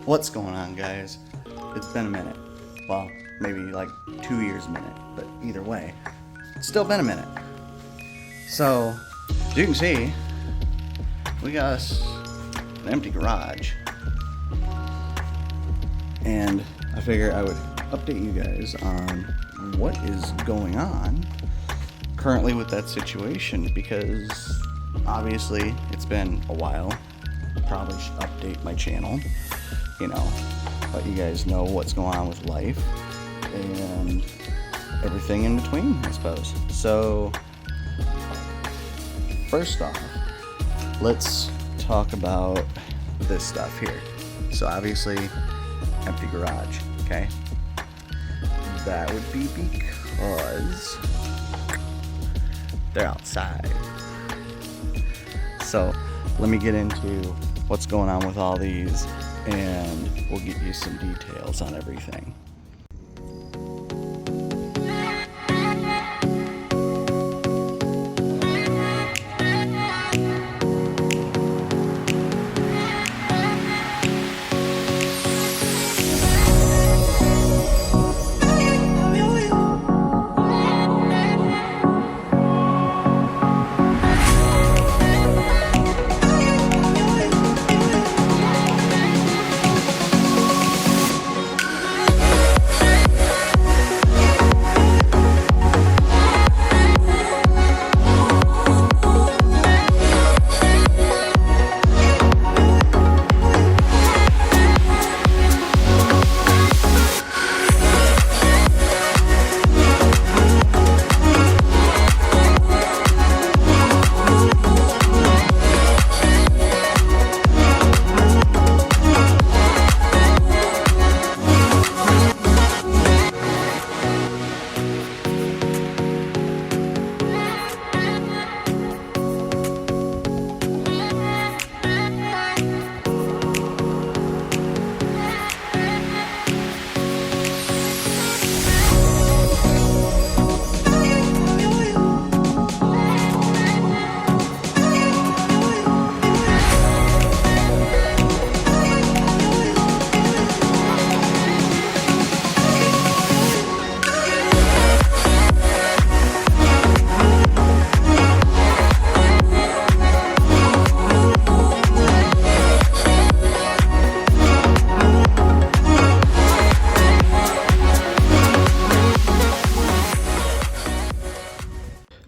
What's going on, guys? It's been a minute. Well, maybe like 2 years a minute, but either way, it's still been a minute. So, as you can see, we got us an empty garage. And I figure I would update you guys on what is going on currently with that situation, because obviously it's been a while. Probably should update my channel, let you guys know what's going on with life and everything in between, I suppose. So first off, let's talk about this stuff here. So obviously, empty garage, okay? That would be because they're outside. So let me get into what's going on with all these, and we'll give you some details on everything.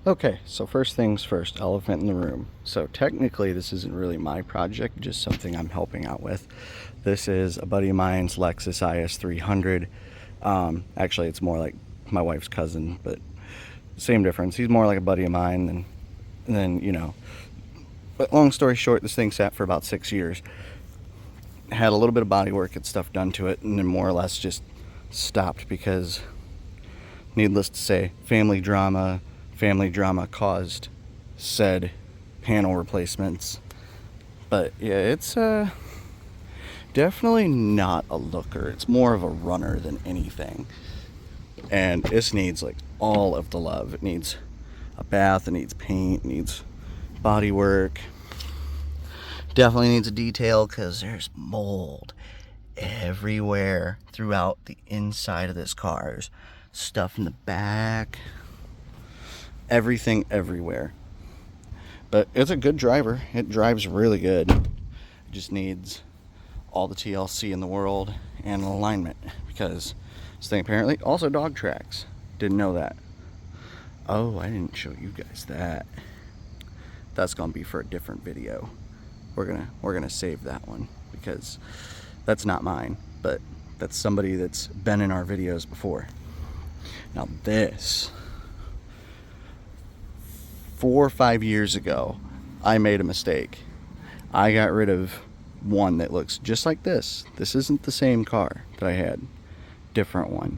Okay, so first things first, elephant in the room. So technically this isn't really my project, just something I'm helping out with. This is a buddy of mine's Lexus IS 300. Actually, it's more like my wife's cousin, but same difference. He's more like a buddy of mine than. But long story short, this thing sat for about 6 years. Had a little bit of body work and stuff done to it, and then more or less just stopped because, needless to say, family drama caused said panel replacements. But yeah, it's definitely not a looker. It's more of a runner than anything. And this needs like all of the love. It needs a bath, it needs paint, it needs body work. Definitely needs a detail because there's mold everywhere throughout the inside of this car. There's stuff in the back. Everything everywhere. But it's a good driver. It drives really good. It just needs all the TLC in the world and alignment, because this thing apparently also dog tracks. Didn't know that. Oh, I didn't show you guys that. That's gonna be for a different video. We're gonna save that one because that's not mine, but that's somebody that's been in our videos before. Now this, 4 or 5 years ago, I made a mistake. I got rid of one that looks just like this. This isn't the same car that I had. Different one.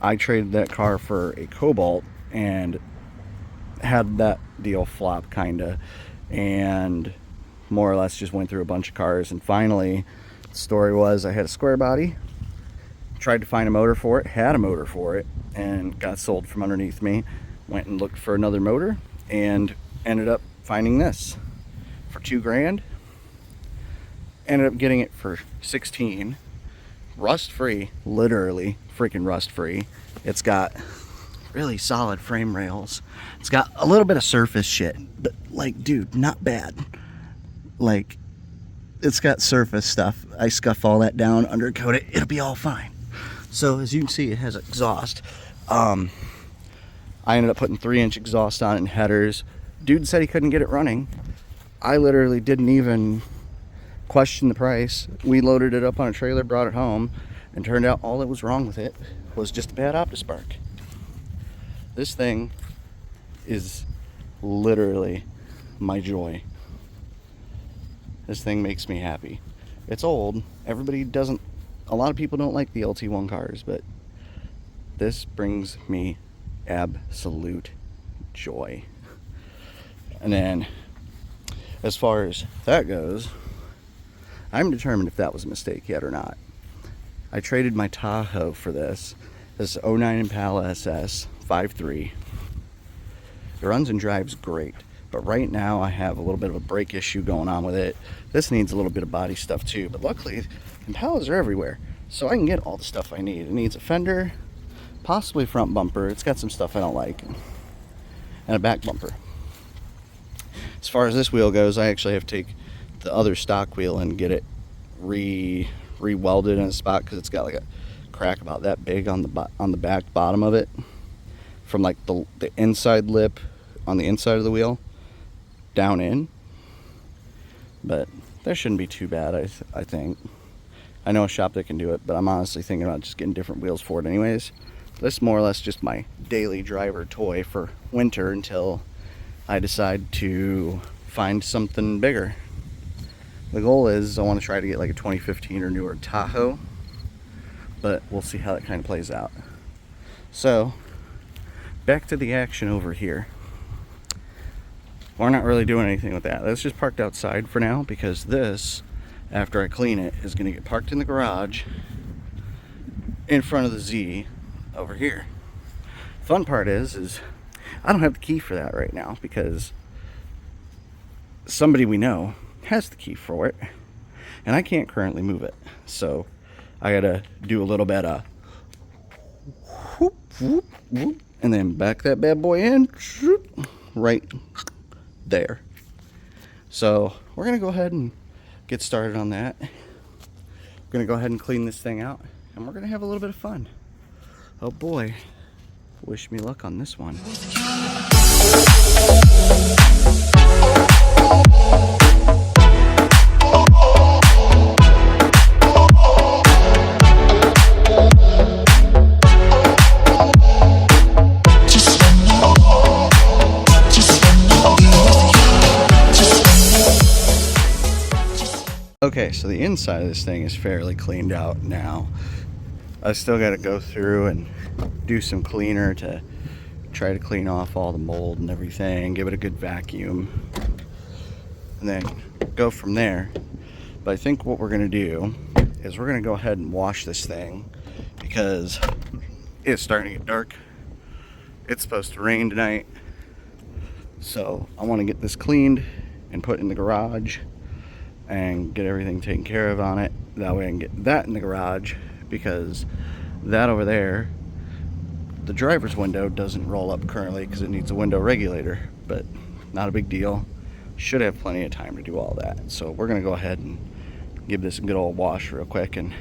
I traded that car for a Cobalt and had that deal flop kinda, and more or less just went through a bunch of cars, and finally the story was I had a square body, tried to find a motor for it, had a motor for it, and got sold from underneath me. Went and looked for another motor and ended up finding this for $2,000, ended up getting it for 16, rust free, literally freaking rust free. It's got really solid frame rails. It's got a little bit of surface shit, but like, dude, not bad. Like, it's got surface stuff. I scuff all that down, undercoat it, it'll be all fine. So as you can see, it has exhaust. I ended up putting 3-inch exhaust on it and headers. Dude said he couldn't get it running. I literally didn't even question the price. We loaded it up on a trailer, brought it home, and turned out all that was wrong with it was just a bad OptiSpark. This thing is literally my joy. This thing makes me happy. It's old. A lot of people don't like the LT1 cars, but this brings me absolute joy. And then, as far as that goes, I'm determined if that was a mistake yet or not. I traded my Tahoe for this. This 09 Impala SS 5.3. It runs and drives great, but right now I have a little bit of a brake issue going on with it. This needs a little bit of body stuff too, but luckily Impalas are everywhere, so I can get all the stuff I need. It needs a fender, possibly front bumper. It's got some stuff I don't like, and a back bumper. As far as this wheel goes, I actually have to take the other stock wheel and get it re-welded in a spot, because it's got like a crack about that big on the back bottom of it, from like the inside lip on the inside of the wheel down in. But that shouldn't be too bad. I think I know a shop that can do it, but I'm honestly thinking about just getting different wheels for it anyways. This is more or less just my daily driver toy for winter until I decide to find something bigger. The goal is I want to try to get like a 2015 or newer Tahoe, but we'll see how that kind of plays out. So back to the action over here. We're not really doing anything with that. That's just parked outside for now, because this, after I clean it, is going to get parked in the garage in front of the Z over here. Fun part is I don't have the key for that right now, because somebody we know has the key for it, and I can't currently move it. So I gotta do a little bit of whoop, whoop, whoop, and then back that bad boy in right there. So we're gonna go ahead and get started on that. We're gonna go ahead and clean this thing out, and we're gonna have a little bit of fun. Oh boy, wish me luck on this one. Okay, so the inside of this thing is fairly cleaned out now. I still got to go through and do some cleaner to try to clean off all the mold and everything, give it a good vacuum, and then go from there. But I think what we're going to do is we're going to go ahead and wash this thing, because it's starting to get dark. It's supposed to rain tonight, so I want to get this cleaned and put in the garage and get everything taken care of on it. That way I can get that in the garage, because that over there, the driver's window doesn't roll up currently because it needs a window regulator, but not a big deal. Should have plenty of time to do all that. So we're gonna go ahead and give this a good old wash real quick and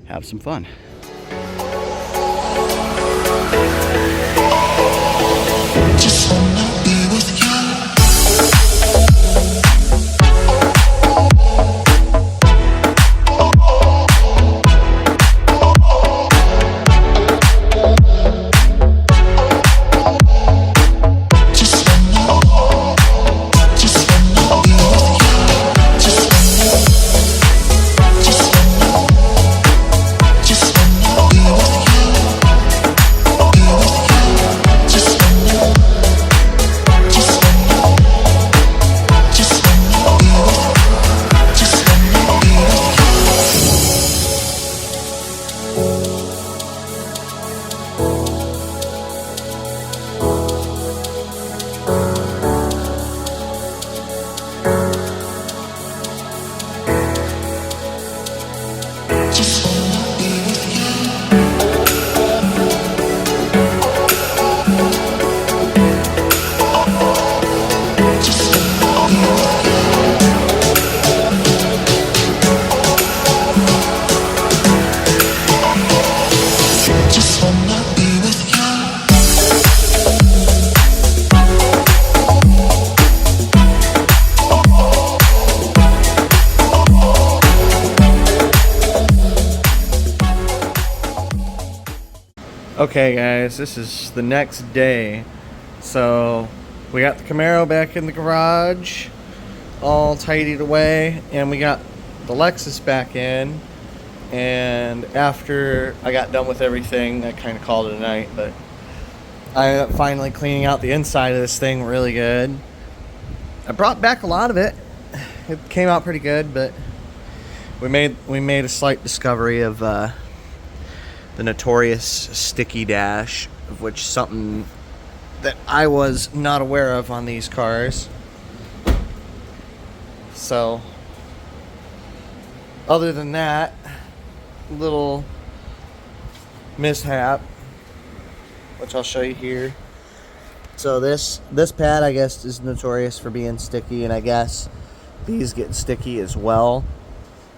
have some fun. Just wanna be with you. Just Okay guys, this is the next day. So we got the Camaro back in the garage, all tidied away, and we got the Lexus back in. And after I got done with everything, I kind of called it a night, but I ended up finally cleaning out the inside of this thing really good. I brought back a lot of it. It came out pretty good, but we made a slight discovery of the notorious sticky dash, of which something that I was not aware of on these cars. So other than that little mishap, which I'll show you here. So this pad, I guess, is notorious for being sticky, and I guess these get sticky as well.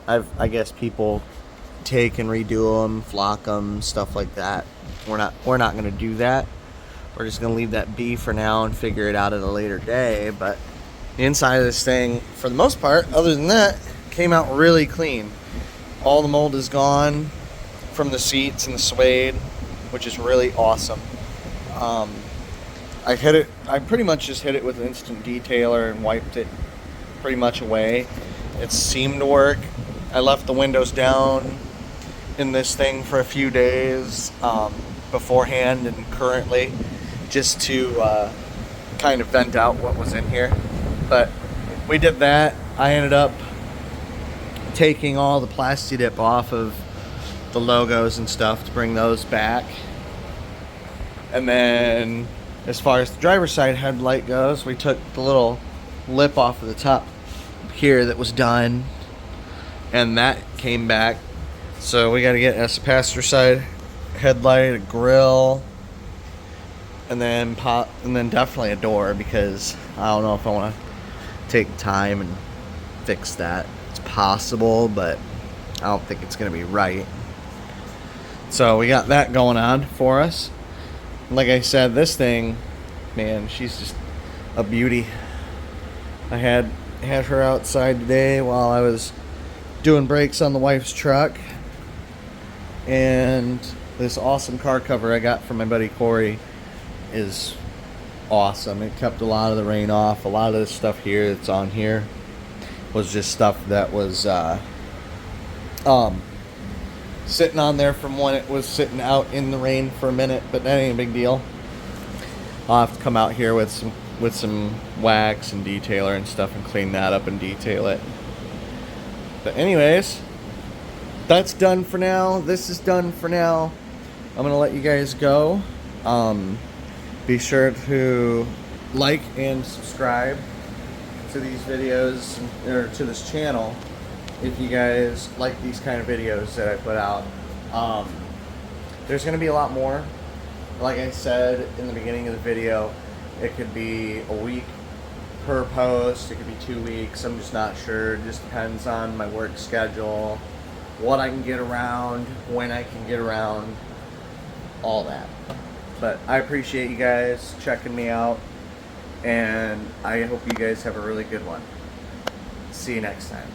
I guess people take and redo them, flock them, stuff like that. We're not going to do that. We're just going to leave that be for now and figure it out at a later day. But the inside of this thing, for the most part, other than that, came out really clean. All the mold is gone from the seats and the suede, which is really awesome. I pretty much just hit it with an instant detailer and wiped it pretty much away. It seemed to work. I left the windows down in this thing for a few days beforehand and currently, just to kind of vent out what was in here. But we did that. I ended up taking all the Plastidip off of the logos and stuff to bring those back. And then as far as the driver's side headlight goes, we took the little lip off of the top here that was done, and that came back. So we got to get a passenger side headlight, a grill, and then definitely a door, because I don't know if I want to take time and fix that. It's possible, but I don't think it's going to be right. So we got that going on for us. Like I said, this thing, man, she's just a beauty. I had her outside today while I was doing brakes on the wife's truck, and this awesome car cover I got from my buddy Corey is awesome. It kept a lot of the rain off. A lot of the stuff here that's on here was just stuff that was sitting on there from when it was sitting out in the rain for a minute, but that ain't a big deal. I'll have to come out here with some wax and detailer and stuff and clean that up and detail it. But anyways, that's done for now. This is done for now. I'm gonna let you guys go. Be sure to like and subscribe to these videos, or to this channel, if you guys like these kind of videos that I put out. There's going to be a lot more. Like I said in the beginning of the video, it could be a week per post, it could be 2 weeks, I'm just not sure. It just depends on my work schedule, what I can get around, when I can get around, all that. But I appreciate you guys checking me out, and I hope you guys have a really good one. See you next time.